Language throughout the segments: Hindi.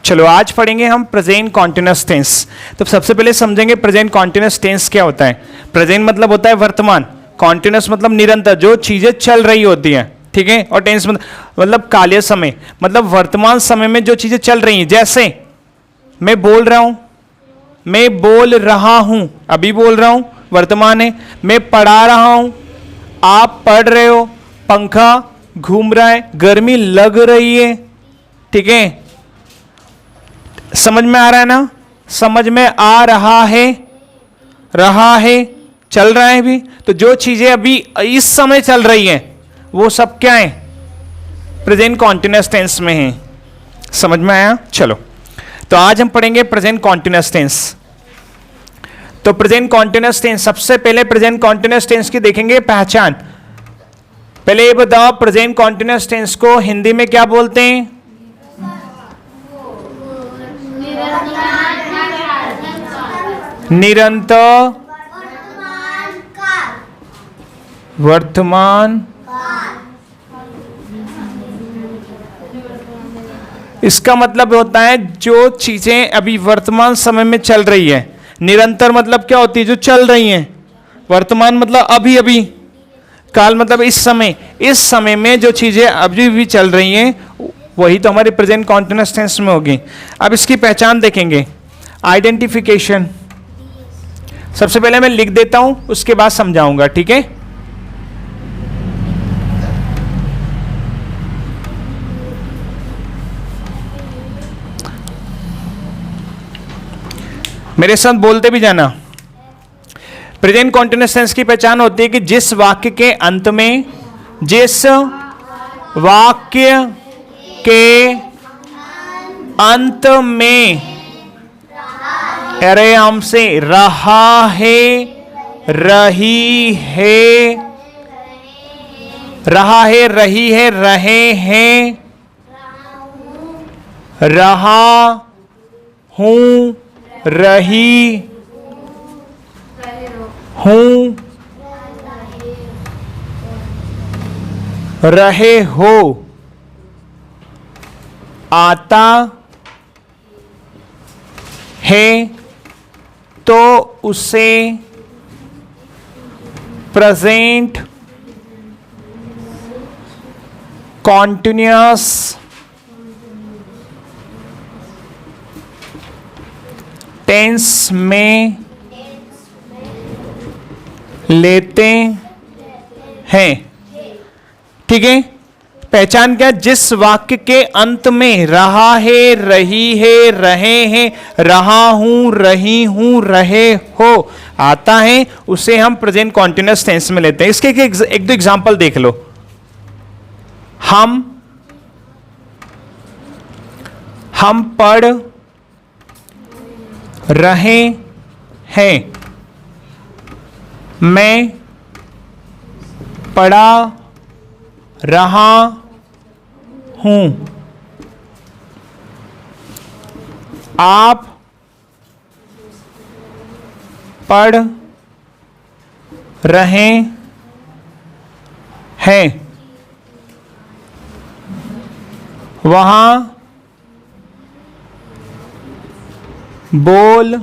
चलो आज पढ़ेंगे हम प्रेजेंट कॉन्टिन्यूअस टेंस। तो सबसे पहले समझेंगे प्रेजेंट कॉन्टिन्यूअस टेंस क्या होता है। प्रेजेंट मतलब होता है वर्तमान, कॉन्टिन्यूअस मतलब निरंतर, जो चीजें चल रही होती हैं, ठीक है। और टेंस मतलब कालीय समय, मतलब वर्तमान समय में जो चीजें चल रही हैं। जैसे मैं बोल रहा हूं, मैं बोल रहा हूं, अभी बोल रहा हूं, वर्तमान है। मैं पढ़ा रहा हूं, आप पढ़ रहे हो, पंखा घूम रहा है, गर्मी लग रही है, ठीक है। समझ में आ रहा है ना, समझ में आ रहा है, चल रहा है भी। तो जो चीजें अभी इस समय चल रही हैं वो सब क्या है, प्रेजेंट कॉन्टिन्यूअस टेंस में है। समझ में आया। चलो तो आज हम पढ़ेंगे प्रेजेंट कॉन्टिन्यूअस टेंस। तो प्रेजेंट कॉन्टिन्यूअस टेंस, सबसे पहले प्रेजेंट कॉन्टिन्यूअस टेंस की देखेंगे पहचान। पहले ये बताओ प्रेजेंट कॉन्टिन्यूअस टेंस को हिंदी में क्या बोलते हैं? निरंतर वर्तमान। इसका मतलब होता है जो चीजें अभी वर्तमान समय में चल रही है। निरंतर मतलब क्या होती है, जो चल रही हैं। वर्तमान मतलब अभी अभी। काल मतलब इस समय में जो चीजें अभी भी चल रही हैं वही तो हमारे प्रेजेंट कॉन्टिन्यूअस टेंस में होगी। अब इसकी पहचान देखेंगे। आइडेंटिफिकेशन, सबसे पहले मैं लिख देता हूं, उसके बाद समझाऊंगा, ठीक है। मेरे साथ बोलते भी जाना। प्रेजेंट कॉन्टिन्यूअस टेंस की पहचान होती है कि जिस वाक्य के अंत में, जिस वाक्य के अंत में, अरे हमसे रहा है, रही है, रहा है, रही है, रहे हैं, रहा हूं, रही हूं, रहे हो, आता है, तो उसे प्रेजेंट कॉन्टिन्यूअस टेंस में लेते हैं, ठीक है। पहचान क्या, जिस वाक्य के अंत में रहा है, रही है, रहे हैं, रहा हूं, रही हूं, रहे हो आता है, उसे हम प्रेजेंट कॉन्टिन्यूअस टेंस में लेते हैं। इसके एक दो एग्जांपल देख लो। हम पढ़ रहे हैं, मैं पढ़ा रहा हूं, आप पढ़ रहे हैं, वहां बोल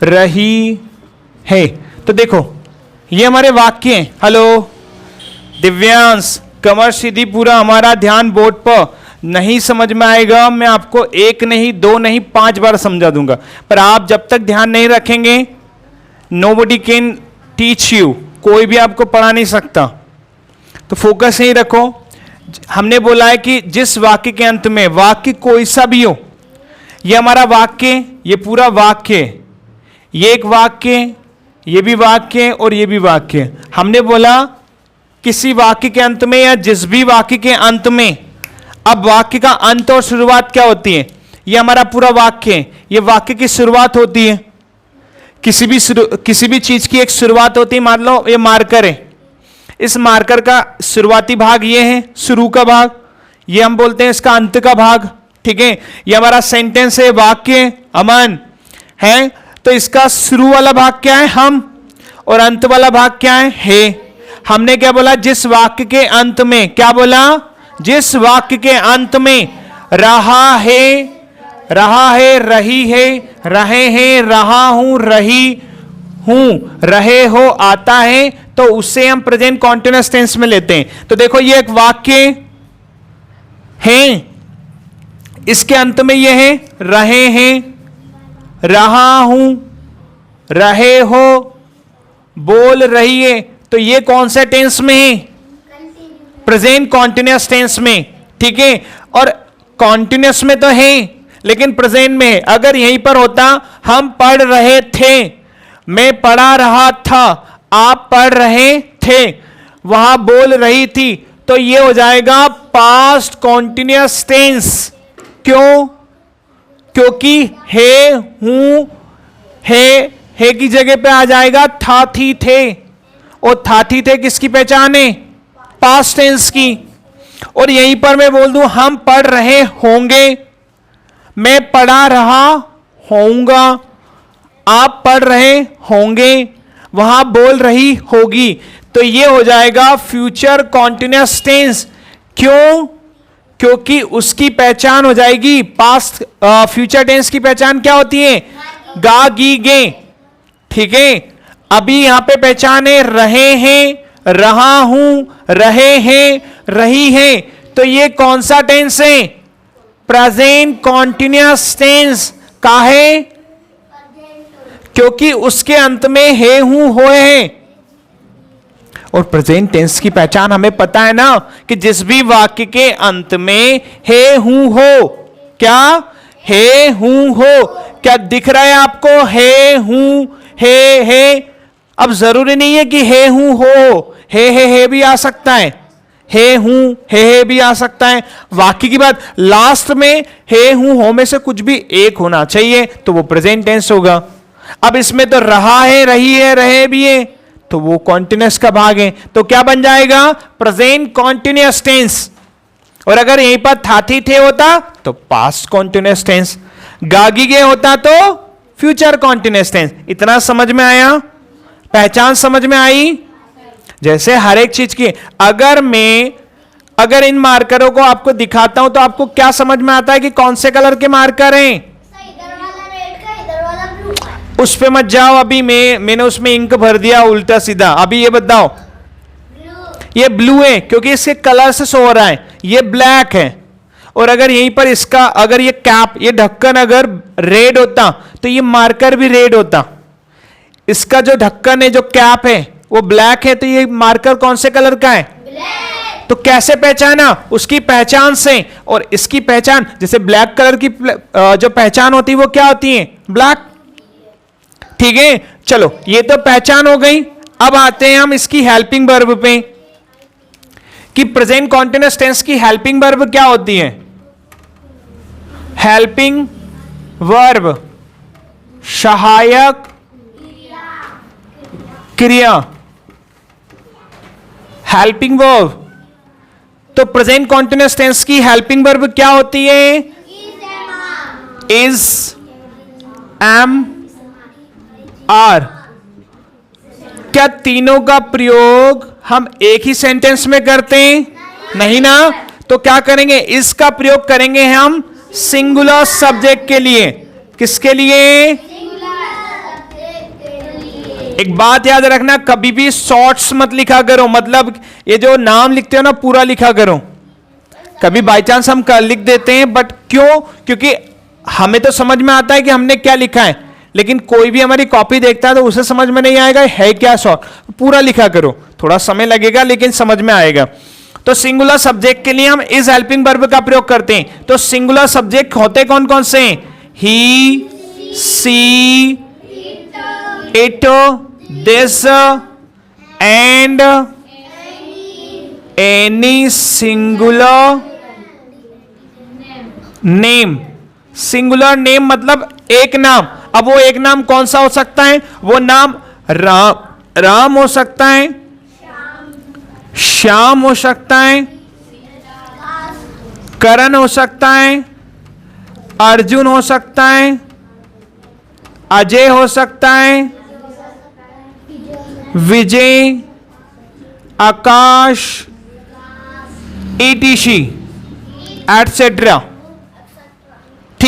रही है। तो देखो ये हमारे वाक्य हैं। हेलो दिव्यांश, कमर सीधी, पूरा हमारा ध्यान बोर्ड पर। नहीं समझ में आएगा मैं आपको एक नहीं, दो नहीं, 5 बार समझा दूंगा, पर आप जब तक ध्यान नहीं रखेंगे नोबडी कैन टीच यू, कोई भी आपको पढ़ा नहीं सकता। तो फोकस यही रखो। हमने बोला है कि जिस वाक्य के अंत में, वाक्य कोई सा भी हो, ये हमारा वाक्य, ये पूरा वाक्य, ये एक वाक्य, ये भी वाक्य और ये भी वाक्य। हमने बोला किसी वाक्य के अंत में या जिस भी वाक्य के अंत में, अब वाक्य का अंत और शुरुआत क्या होती है, ये हमारा पूरा वाक्य है, ये वाक्य की शुरुआत होती है। किसी भी चीज की एक शुरुआत होती है। मान लो ये मार्कर है, इस मार्कर का शुरुआती भाग ये है, शुरू का भाग, ये हम बोलते हैं इसका अंत का भाग, ठीक है। ये हमारा सेंटेंस है, वाक्य, अमन है। तो इसका शुरू वाला भाग क्या है, हम, और अंत वाला भाग क्या है। हमने क्या बोला, जिस वाक्य के अंत में, क्या बोला, जिस वाक्य के अंत में रहा है, रही है, रहे हैं, रहा हूं, रही हूं, रहे हो आता है, तो उससे हम प्रेजेंट कॉन्टिन्यूअस टेंस में लेते हैं। तो देखो ये एक वाक्य है, इसके अंत में ये है रहे हैं, रहा हूं, रहे हो, बोल रही है, तो ये कौन से टेंस में है? प्रेजेंट कॉन्टिन्यूअस टेंस में, ठीक है। और कॉन्टिन्यूअस में तो है लेकिन प्रेजेंट में है। अगर यहीं पर होता हम पढ़ रहे थे, मैं पढ़ा रहा था, आप पढ़ रहे थे, वहां बोल रही थी, तो ये हो जाएगा पास्ट कॉन्टिन्यूअस टेंस। क्यों? क्योंकि है, हूं, है की जगह पे आ जाएगा था, थी, थे, और था, थी, थे किसकी पहचान है? पास्ट टेंस की। और यहीं पर मैं बोल दूं हम पढ़ रहे होंगे, मैं पढ़ा रहा होऊंगा, आप पढ़ रहे होंगे, वहां बोल रही होगी, तो ये हो जाएगा फ्यूचर कॉन्टिन्यूअस टेंस। क्यों? क्योंकि उसकी पहचान हो जाएगी पास्ट। फ्यूचर टेंस की पहचान क्या होती है? गा, गी, गे, ठीक है। अभी यहां पे पहचान है रहे हैं, रहा हूं, रहे हैं, रही है, तो ये कौन सा टेंस है? Present continuous tense. काहे? क्योंकि उसके अंत में है, हूं, होए हैं। और प्रेजेंट टेंस की पहचान हमें पता है ना कि जिस भी वाक्य के अंत में है, हूं, हो, क्या है, हूं, हो, क्या दिख रहा है आपको? है, हूं, है। अब जरूरी नहीं है कि है, हूं, हो, है भी आ सकता है हूं, है भी आ सकता है। वाक्य की बात, लास्ट में है, हूं, हो में से कुछ भी एक होना चाहिए, तो वो प्रेजेंट टेंस होगा। अब इसमें तो रहा है, रही है, रहे भी है, तो वो कॉन्टिन्यूअस का भाग है, तो क्या बन जाएगा? Present continuous tense. और अगर यहीं पर था, थी, थे होता तो पास्ट कॉन्टिन्यूअस टेंस, गागी गे होता तो फ्यूचर कॉन्टिन्यूअस टेंस। इतना समझ में आया? पहचान समझ में आई? जैसे हर एक चीज की, अगर इन मार्करों को आपको दिखाता हूं तो आपको क्या समझ में आता है कि कौन से कलर के मार्कर हैं? इधर वाला रेड का, इधर वाला ब्लू का। उस पे मत जाओ, अभी मैंने उसमें इंक भर दिया उल्टा सीधा। अभी ये बताओ, ये ब्लू है क्योंकि इसके कलर से शो हो रहा है, ये ब्लैक है। और अगर यहीं पर इसका, अगर ये कैप, ये ढक्कन अगर रेड होता तो ये मार्कर भी रेड होता। इसका जो ढक्कन है, जो कैप है, वो ब्लैक है, तो ये मार्कर कौन से कलर का है? ब्लैक। तो कैसे पहचाना? उसकी पहचान से। और इसकी पहचान, जैसे ब्लैक कलर की जो पहचान होती है वो क्या होती है? ब्लैक, ठीक है। चलो ये तो पहचान हो गई। अब आते हैं हम इसकी हेल्पिंग वर्ब पे कि प्रेजेंट कॉन्टिन्यूअस टेंस की हेल्पिंग वर्ब क्या होती है? हेल्पिंग वर्ब सहायक क्रिया, हेल्पिंग वर्ब। तो प्रेजेंट कॉन्टिन्यूअस टेंस की हेल्पिंग वर्ब क्या होती है? Is, am, are. क्या तीनों का प्रयोग हम एक ही सेंटेंस में करते हैं? नहीं ना। तो क्या करेंगे? इसका प्रयोग करेंगे हम सिंगुलर सब्जेक्ट के लिए। किसके लिए? एक बात याद रखना, कभी भी शॉर्ट्स मत लिखा करो, मतलब ये जो नाम लिखते हो ना पूरा लिखा करो। कभी बाई चांस हम लिख देते हैं, बट क्यों? क्योंकि हमें तो समझ में आता है कि हमने क्या लिखा है, लेकिन कोई भी हमारी कॉपी देखता है तो उसे समझ में नहीं आएगा है क्या शॉर्ट। पूरा लिखा करो, थोड़ा समय लगेगा लेकिन समझ में आएगा। तो सिंगुलर सब्जेक्ट के लिए हम इस हेल्पिंग वर्ब का प्रयोग करते हैं। तो सिंगुलर सब्जेक्ट होते कौन कौन से? He, she, it, this and any singular name. Singular name मतलब एक नाम। अब वो एक नाम कौन सा हो सकता है? वो नाम राम हो सकता है, श्याम हो सकता है, करण हो सकता है, अर्जुन हो सकता है, अजय हो सकता है, विजय, आकाश, etc एटसेट्रा।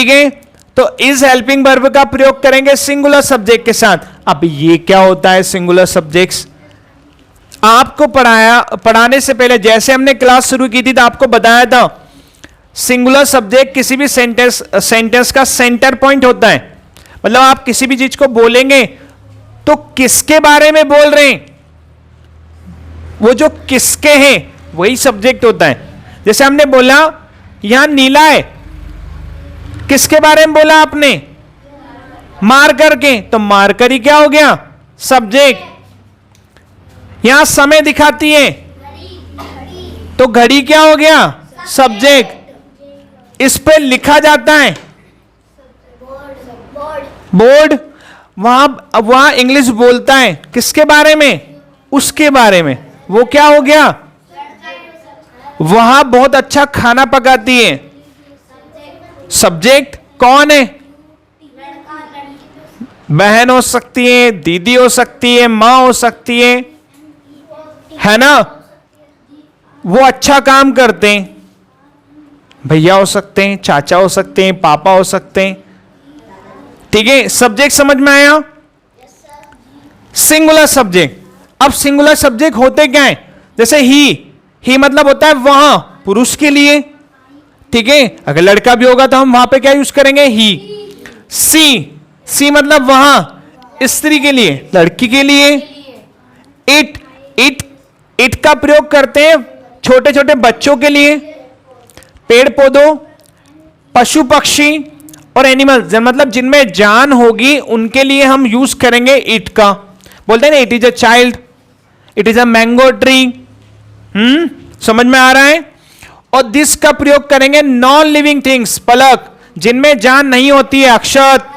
ठीक है, तो इज हेल्पिंग वर्ब का प्रयोग करेंगे सिंगुलर सब्जेक्ट के साथ। अब ये क्या होता है सिंगुलर सब्जेक्ट्स? आपको पढ़ाने से पहले जैसे हमने क्लास शुरू की थी तो आपको बताया था सिंगुलर सब्जेक्ट किसी भी सेंटेंस का सेंटर पॉइंट होता है। मतलब आप किसी भी चीज को बोलेंगे तो किसके बारे में बोल रहे हैं, वो जो किसके हैं वही सब्जेक्ट होता है। जैसे हमने बोला यहां नीला है, किसके बारे में बोला आपने? मार्कर के, तो मार्कर ही क्या हो गया? सब्जेक्ट। यहां समय दिखाती है तो घड़ी क्या हो गया? सब्जेक्ट। इस पे लिखा जाता है बोर्ड, वहां इंग्लिश बोलता है किसके बारे में? उसके बारे में, वो क्या हो गया? वहां बहुत अच्छा खाना पकाती है, सब्जेक्ट। कौन है? बहन हो सकती है, दीदी हो सकती है, मां हो सकती है ना? वो अच्छा काम करते हैं, भैया हो सकते हैं, चाचा हो सकते हैं, पापा हो सकते हैं। ठीक है, सब्जेक्ट समझ में आया? Singular subject. अब सिंगुलर सब्जेक्ट होते क्या है? जैसे ही मतलब होता है वहां, पुरुष के लिए। ठीक है, अगर लड़का भी होगा तो हम वहां पे क्या यूज करेंगे? ही। सी मतलब वहां, स्त्री के लिए, लड़की के लिए। इट का प्रयोग करते हैं छोटे छोटे बच्चों के लिए, पेड़ पौधों, पशु पक्षी और एनिमल्स, मतलब जिनमें जान होगी उनके लिए हम यूज करेंगे इट का। बोलते हैं ना it is a child, it is a mango tree. समझ में आ रहा है? और दिस का प्रयोग करेंगे नॉन लिविंग थिंग्स, पलक, जिनमें जान नहीं होती है। अक्षत,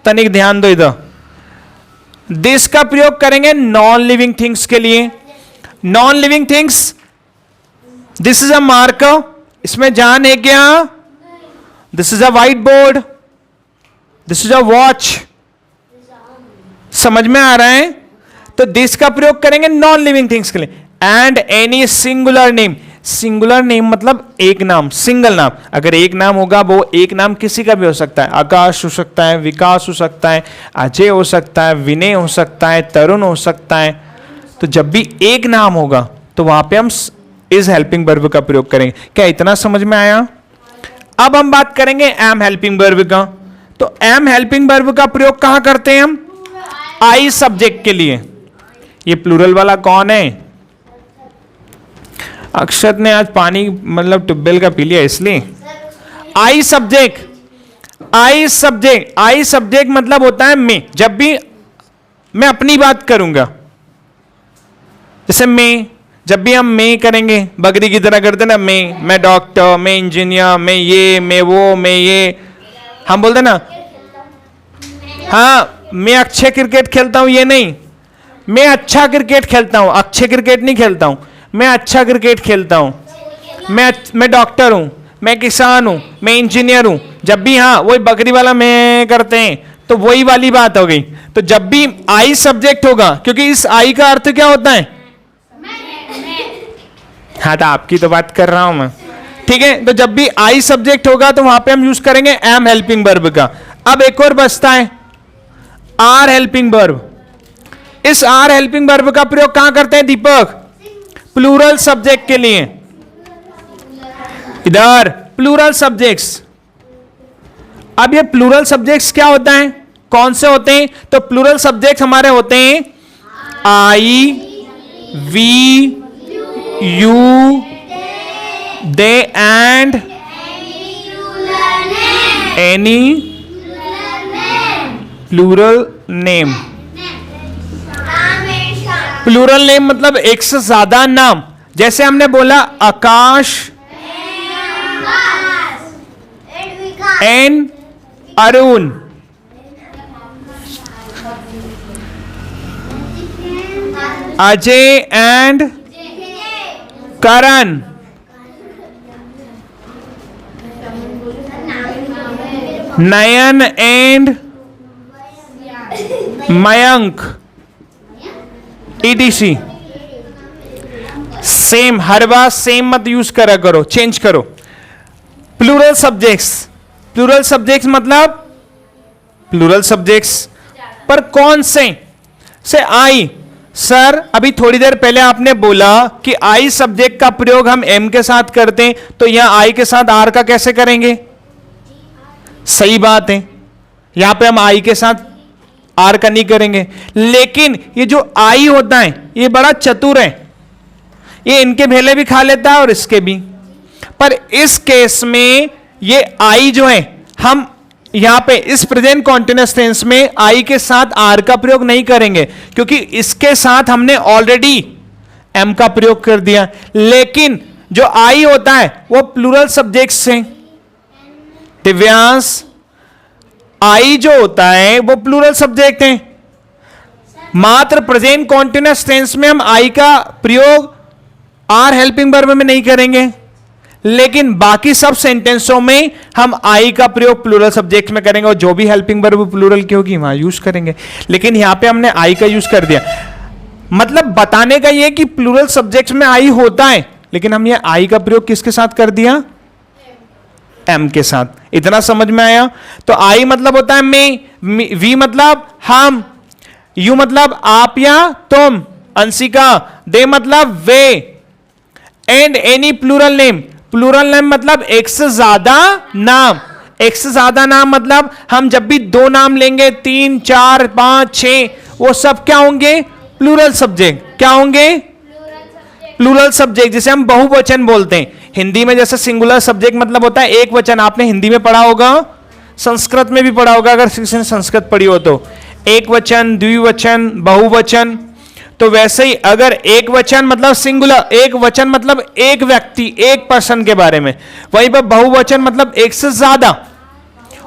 तनिक ध्यान दो इधर। दिस का प्रयोग करेंगे नॉन लिविंग थिंग्स के लिए। Non living things, this is a marker, इसमें जान है क्या? This is a white board, this is a watch. समझ में आ रहा है? तो दिस का प्रयोग करेंगे नॉन लिविंग थिंग्स के लिए। And any singular name, singular name मतलब एक नाम, सिंगल नाम। अगर एक नाम होगा वो एक नाम किसी का भी हो सकता है। आकाश हो सकता है, विकास हो सकता है, अजय हो सकता है, विनय हो सकता है, तरुण हो सकता है। तो जब भी एक नाम होगा तो वहां पे हम इज हेल्पिंग वर्ब का प्रयोग करेंगे। क्या इतना समझ में आया? अब हम बात करेंगे एम हेल्पिंग वर्ब का। तो एम हेल्पिंग वर्ब का प्रयोग कहां करते हैं हम? आई सब्जेक्ट के लिए। ये प्लूरल वाला कौन है? अक्षत ने आज पानी मतलब ट्यूबवेल का पी लिया इसलिए। आई सब्जेक्ट, आई सब्जेक्ट मतलब होता है मैं। जब भी मैं अपनी बात करूंगा, जैसे मैं, जब भी हम मैं करेंगे बकरी की तरह करते ना, मैं डॉक्टर, मैं इंजीनियर, मैं ये, मैं वो, मैं ये, हम बोलते ना। हाँ, मैं अच्छे क्रिकेट खेलता हूं, ये नहीं, मैं अच्छा क्रिकेट खेलता हूं, अच्छे क्रिकेट नहीं खेलता हूं, मैं अच्छा क्रिकेट खेलता हूं। मैं डॉक्टर हूं, मैं किसान हूं, मैं इंजीनियर हूं। जब भी हाँ वही बकरी वाला मैं करते हैं तो वही वाली बात हो गई। तो जब भी आई सब्जेक्ट होगा, क्योंकि इस आई का अर्थ क्या होता है? हाँ, तो आपकी तो बात कर रहा हूं मैं। ठीक है, तो जब भी आई सब्जेक्ट होगा तो वहां पे हम यूज करेंगे एम हेल्पिंग वर्ब का। अब एक और बचता है आर हेल्पिंग वर्ब। इस आर हेल्पिंग वर्ब का प्रयोग कहां करते हैं दीपक? प्लूरल सब्जेक्ट के लिए। इधर प्लूरल सब्जेक्ट्स। अब ये प्लूरल सब्जेक्ट्स क्या होता है, कौन से होते हैं? तो प्लूरल सब्जेक्ट हमारे होते हैं I, we, you, they and any plural name. Plural name मतलब एक से ज्यादा नाम। जैसे हमने बोला Akash and Arun, Ajay and Karan, Nayan and Mayank, ETC। Same, हर बार सेम मत यूज करा करो, चेंज करो। प्लूरल सब्जेक्ट्स, प्लूरल सब्जेक्ट्स मतलब प्लूरल सब्जेक्ट्स, पर कौन से आई। सर अभी थोड़ी देर पहले आपने बोला कि आई सब्जेक्ट का प्रयोग हम एम के साथ करते हैं, तो यहां आई के साथ आर का कैसे करेंगे? सही बात है, यहां पे हम आई के साथ आर का नहीं करेंगे। लेकिन ये जो आई होता है ये बड़ा चतुर है, ये इनके भेले भी खा लेता है और इसके भी। पर इस केस में ये आई जो है, हम यहां पे इस प्रेजेंट कॉन्टिन्यूअस टेंस में आई के साथ आर का प्रयोग नहीं करेंगे, क्योंकि इसके साथ हमने ऑलरेडी एम का प्रयोग कर दिया। लेकिन जो आई होता है वो प्लूरल सब्जेक्ट से, दिव्यांश आई जो होता है वो प्लूरल सब्जेक्ट है। मात्र प्रेजेंट कॉन्टिन्यूअस टेंस में हम आई का प्रयोग आर हेल्पिंग वर्ब में नहीं करेंगे, लेकिन बाकी सब सेंटेंसों में हम आई का प्रयोग प्लूरल सब्जेक्ट में करेंगे, और जो भी हेल्पिंग वर्ब प्लूरल की होगी वहां यूज करेंगे। लेकिन यहां पे हमने आई का यूज कर दिया, मतलब बताने का यह कि प्लूरल सब्जेक्ट में आई होता है, लेकिन हम ये आई का प्रयोग किसके साथ कर दिया? एम के साथ। इतना समझ में आया? तो आई मतलब होता है मैं, वी मतलब हम, यू मतलब आप या तुम, अंशिका, दे मतलब वे, and any plural name. Plural name मतलब एक से ज्यादा नाम। एक से ज्यादा नाम मतलब हम जब भी दो नाम लेंगे, 3, 4, 5, 6, वो सब क्या होंगे? Plural subject. क्या होंगे? Plural subject. जिसे हम बहुवचन बोलते हैं। हिंदी में जैसे सिंगुलर सब्जेक्ट मतलब होता है एक वचन, आपने हिंदी में पढ़ा होगा, संस्कृत में भी पढ़ा होगा अगर किसी ने संस्कृत पढ़ी हो तो। एक वचन, द्विवचन, बहुवचन। तो वैसे ही अगर एक वचन मतलब सिंगुलर, एक वचन मतलब एक व्यक्ति, एक पर्सन के बारे में, वहीं पर बहुवचन मतलब एक से ज्यादा,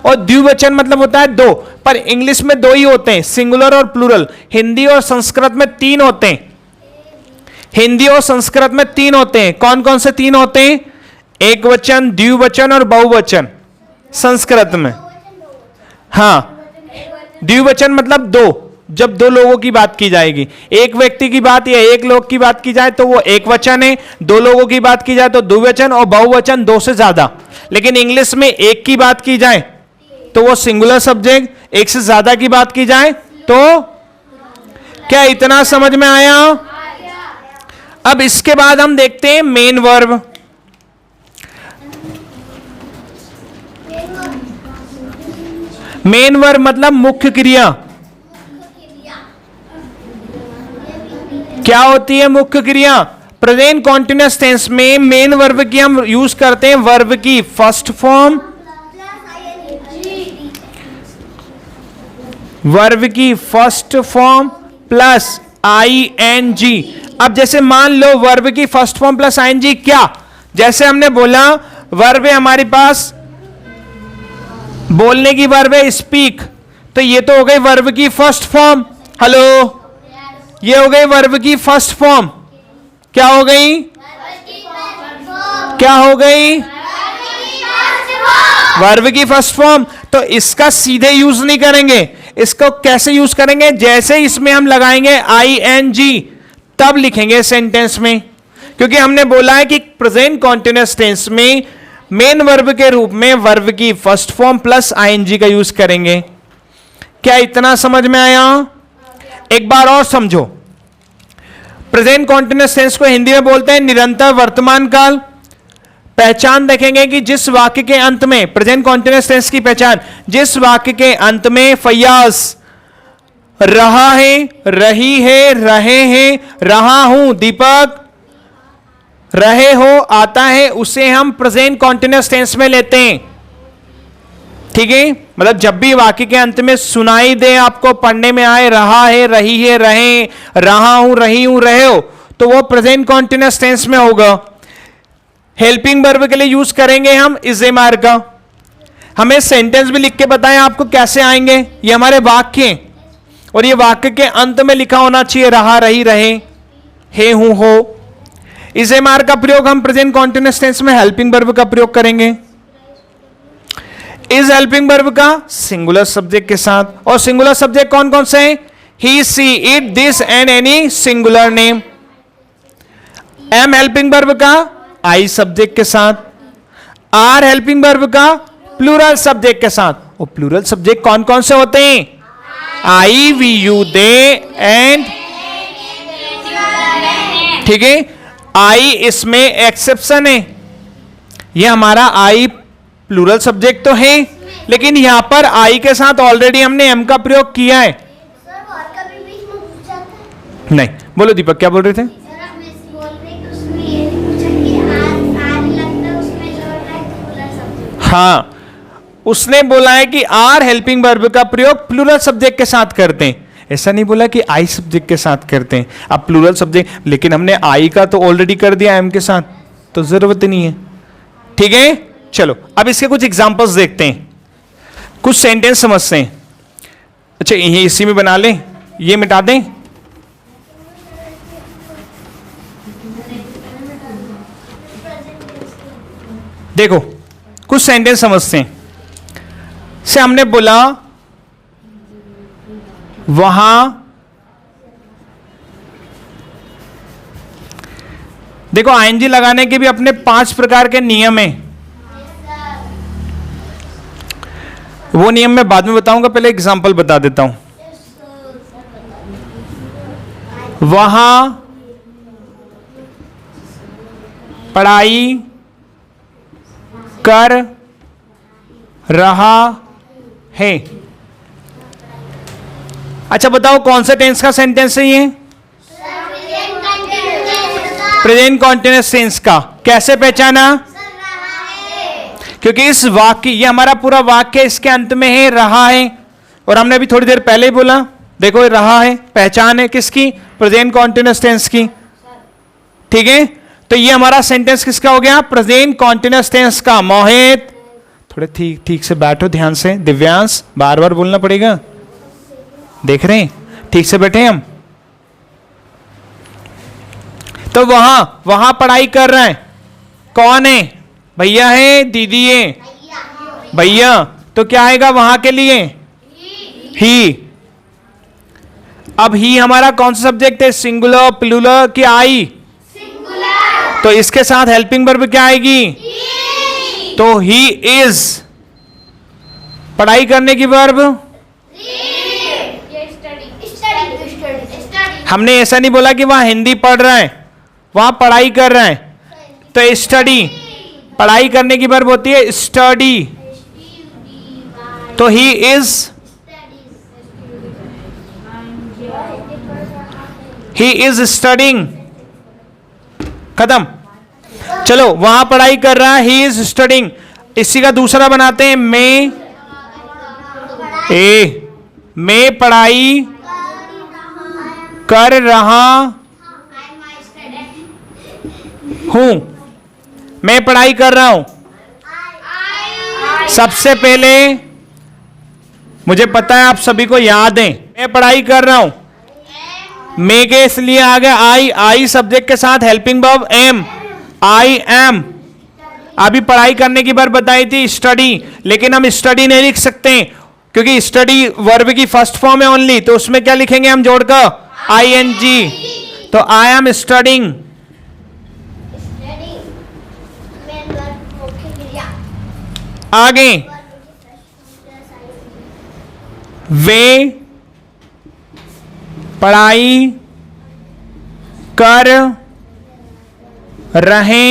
और द्विवचन मतलब होता है दो। पर इंग्लिश में दो ही होते हैं, सिंगुलर और प्लूरल। हिंदी और संस्कृत में तीन होते हैं। हिंदी और संस्कृत में तीन होते हैं। कौन कौन से तीन होते हैं? एक वचन, द्विवचन और बहुवचन संस्कृत में। हाँ, द्विवचन मतलब दो, जब दो लोगों की बात की जाएगी। एक व्यक्ति की बात या एक लोग की बात की जाए तो वो एक वचन है, दो लोगों की बात की जाए तो द्विवचन, और बहुवचन दो से ज्यादा। लेकिन इंग्लिश में एक की बात की जाए तो वो सिंगुलर सब्जेक्ट, एक से ज्यादा की बात की जाए तो क्या इतना समझ में आया? अब इसके बाद हम देखते हैं मेन वर्ब। मेन वर्ब मतलब मुख्य क्रिया। क्या होती है मुख्य क्रिया? प्रेजेंट कॉन्टिन्यूअस टेंस में मेन वर्ब की हम यूज करते हैं वर्ब की फर्स्ट फॉर्म, वर्ब की फर्स्ट फॉर्म प्लस ING। अब जैसे मान लो वर्ब की फर्स्ट फॉर्म प्लस ING क्या? जैसे हमने बोला वर्ब है हमारे पास, बोलने की वर्ब है स्पीक, तो ये तो हो गई वर्ब की फर्स्ट फॉर्म। हेलो, ये हो गई वर्ब की फर्स्ट फॉर्म। क्या हो गई? क्या हो गई? वर्ब की फर्स्ट फॉर्म। तो इसका सीधे यूज नहीं करेंगे, इसको कैसे यूज करेंगे? जैसे इसमें हम लगाएंगे ING तब लिखेंगे सेंटेंस में, क्योंकि हमने बोला है कि प्रेजेंट कॉन्टिन्यूअस टेंस में मेन वर्ब के रूप में वर्ब की फर्स्ट फॉर्म प्लस ING का यूज करेंगे। क्या इतना समझ में आया? एक बार और समझो। प्रेजेंट कॉन्टिन्यूअस टेंस को हिंदी में बोलते हैं निरंतर वर्तमान काल। पहचान देखेंगे कि जिस वाक्य के अंत में, प्रेजेंट कॉन्टिन्यूअस टेंस की पहचान, जिस वाक्य के अंत में फैयाज रहा है, रही है, रहे हैं, रहा हूं, दीपक रहे हो आता है, उसे हम प्रेजेंट कॉन्टिन्यूअस टेंस में लेते हैं। ठीक है, मतलब जब भी वाक्य के अंत में सुनाई दे, आपको पढ़ने में आए रहा है, रही है, रहे, रहा हूं, रही हूं, रहे हो, तो वो प्रेजेंट कॉन्टिन्यूअस टेंस में होगा। हेल्पिंग वर्ब के लिए यूज करेंगे हम इज ए मार का। हमें सेंटेंस भी लिख के बताएं आपको कैसे आएंगे। ये हमारे वाक्य हैं और ये वाक्य के अंत में लिखा होना चाहिए रहा, रही, रहे, हे, हूं, हो। इज ए मार का प्रयोग हम प्रेजेंट कॉन्टिन्यूअस टेंस में हेल्पिंग वर्ब का प्रयोग करेंगे। इज हेल्पिंग वर्ब का सिंगुलर सब्जेक्ट के साथ, और सिंगुलर सब्जेक्ट कौन कौन से हैं? He, she, it, this and any singular name. Am helping verb का आई सब्जेक्ट के साथ। आर हेल्पिंग वर्ब का प्लूरल सब्जेक्ट के साथ। वो प्लूरल सब्जेक्ट कौन कौन से होते हैं? I, we, you, they and, ठीक है। आई इसमें एक्सेप्शन है, ये हमारा आई प्लूरल सब्जेक्ट तो है, लेकिन यहां पर आई के साथ ऑलरेडी हमने एम का प्रयोग किया है। सर और कभी बीच में पूछ जाता है। नहीं, बोलो दीपक, क्या बोल रहे थे? सर आप मिस बोल रहे कि उसमें ये नहीं पूछा कि आर लगता है उसमें जो होता है पूरा सब्जेक्ट। हाँ, उसने बोला है कि आर हेल्पिंग वर्ब का प्रयोग प्लूरल सब्जेक्ट के साथ करते हैं, ऐसा नहीं बोला कि आई सब्जेक्ट के साथ करते हैं। अब प्लूरल सब्जेक्ट, लेकिन हमने आई का तो ऑलरेडी कर दिया एम के साथ, तो जरूरत नहीं है, ठीक है। चलो अब इसके कुछ एग्जांपल्स देखते हैं, कुछ सेंटेंस समझते हैं। अच्छा, ये इसी में बना लें, ये मिटा दें। देखो कुछ सेंटेंस समझते हैं। से हमने बोला वहां, देखो आईएनजी लगाने के भी अपने 5 प्रकार के नियम हैं। वो नियम मैं बाद में बताऊंगा, पहले एग्जांपल बता देता हूं। वहां पढ़ाई कर रहा है। अच्छा बताओ कौन सा टेंस का सेंटेंस है ये? प्रेजेंट कॉन्टिन्यूअस टेंस का। कैसे पहचाना? क्योंकि इस वाक्य, ये हमारा पूरा वाक्य इसके अंत में है रहा है, और हमने अभी थोड़ी देर पहले ही बोला, देखो ये रहा है, पहचान है किसकी? प्रेजेंट कॉन्टिन्यूअस टेंस की, ठीक है। तो ये हमारा सेंटेंस किसका हो गया? प्रेजेंट कॉन्टिन्यूअस टेंस का। मोहित थोड़े ठीक ठीक से बैठो, ध्यान से। दिव्यांश बार बार बोलना पड़ेगा, देख रहे हैं? ठीक से बैठे हम। तो वहां पढ़ाई कर रहे हैं, कौन है? भैया है, दीदी है? भैया। तो क्या आएगा वहां के लिए? ही। अब ही हमारा कौन सा सब्जेक्ट है? सिंगुलर, प्लूरल की आई? सिंगुलर। तो इसके साथ हेल्पिंग वर्ब क्या आएगी? तो ही इज पढ़ाई करने की वर्ब। हमने ऐसा नहीं बोला कि वहां हिंदी पढ़ रहा है, वहां पढ़ाई कर रहा है। तो स्टडी, पढ़ाई करने की वर्ब होती है स्टडी। तो ही इज स्टडिंग। खत्म। चलो वहां पढ़ाई कर रहा है, ही इज स्टडिंग। इसी का दूसरा बनाते हैं, मैं पढ़ाई कर रहा हूं। मैं पढ़ाई कर रहा हूं। सबसे पहले मुझे पता है आप सभी को याद है, मैं पढ़ाई कर रहा हूं। मैं के इसलिए आ गया आई सब्जेक्ट के साथ helping verb am, I am. अभी पढ़ाई करने की बार बताई थी स्टडी, लेकिन हम स्टडी नहीं लिख सकते क्योंकि स्टडी वर्ब की फर्स्ट फॉर्म है ओनली। तो उसमें क्या लिखेंगे हम जोड़कर? I N G. तो आई एम स्टडिंग। आगे वे पढ़ाई कर रहे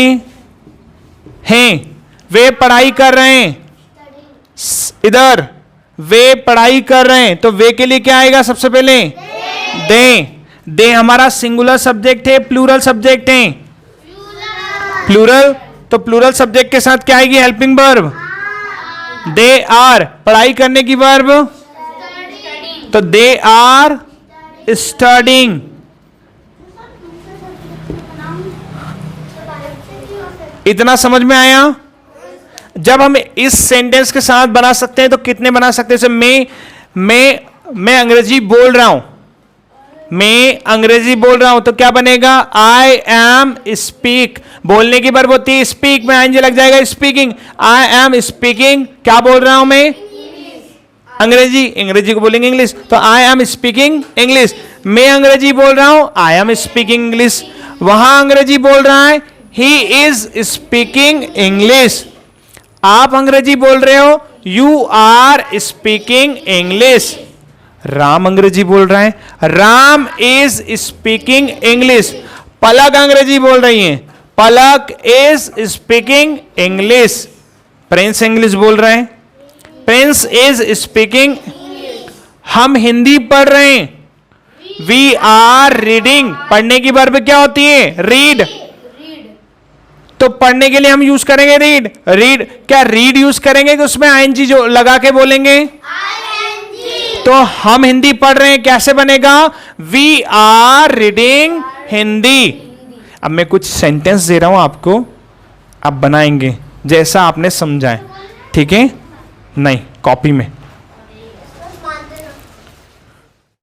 हैं। वे पढ़ाई कर रहे हैं। इधर वे पढ़ाई कर रहे हैं, तो वे के लिए क्या आएगा सबसे पहले? दे हमारा सिंगुलर सब्जेक्ट है, प्लूरल सब्जेक्ट है? प्लूरल। तो प्लूरल सब्जेक्ट के साथ क्या आएगी? Helping verb. दे आर पढ़ाई करने की वर्ब, तो दे आर स्टडिंग। इतना समझ में आया? जब हम इस सेंटेंस के साथ बना सकते हैं तो कितने बना सकते हैं? मैं अंग्रेजी बोल रहा हूं, मैं अंग्रेजी बोल रहा हूं, तो क्या बनेगा? I am speak. बोलने की वर्ब होती है स्पीक, में आईएनजी लग जाएगा स्पीकिंग। आई एम स्पीकिंग, क्या बोल रहा हूं मैं? अंग्रेजी को बोलेंगे इंग्लिश, तो आई एम स्पीकिंग इंग्लिश। मैं अंग्रेजी बोल रहा हूं, आई एम स्पीकिंग इंग्लिश। वहां अंग्रेजी बोल रहा है, ही इज स्पीकिंग इंग्लिश। आप अंग्रेजी बोल रहे हो, you are speaking English. Ram अंग्रेजी बोल रहे हैं, Ram is speaking English. Palak अंग्रेजी बोल रही हैं, Palak is speaking English. Prince English बोल रहे हैं, प्रिंस इज स्पीकिंग। हम हिंदी पढ़ रहे हैं, वी आर रीडिंग। पढ़ने की वर्ब क्या होती है? रीड। तो पढ़ने के लिए हम यूज करेंगे रीड। रीड क्या रीड यूज करेंगे कि उसमें आईएनजी जो लगा के बोलेंगे? तो हम हिंदी पढ़ रहे हैं, कैसे बनेगा? We are reading Hindi. अब मैं कुछ सेंटेंस दे रहा हूं आपको, आप बनाएंगे जैसा आपने समझा है, ठीक है? नहीं, कॉपी में